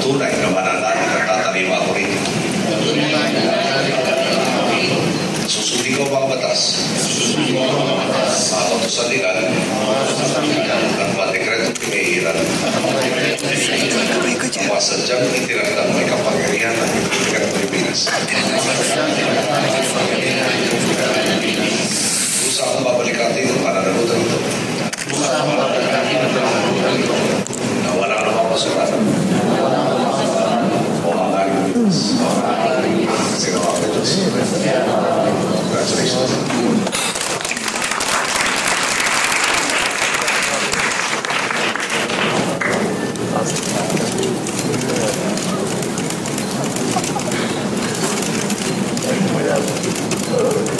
tunay na mananalig at tatalino ako rito. Susundin ko ang mga batas. Mga kautusan nila at mga dekretong pinahihiran. Ang mga sadyang itinakdang may kapangyarihan at ibigay ng Pilipinas. Usa akong babalikatin ang pananagutan ito. Na walang namapasukan o ang aking Diyos. Kasi naman ako Diyos. Congratulations. Thank you.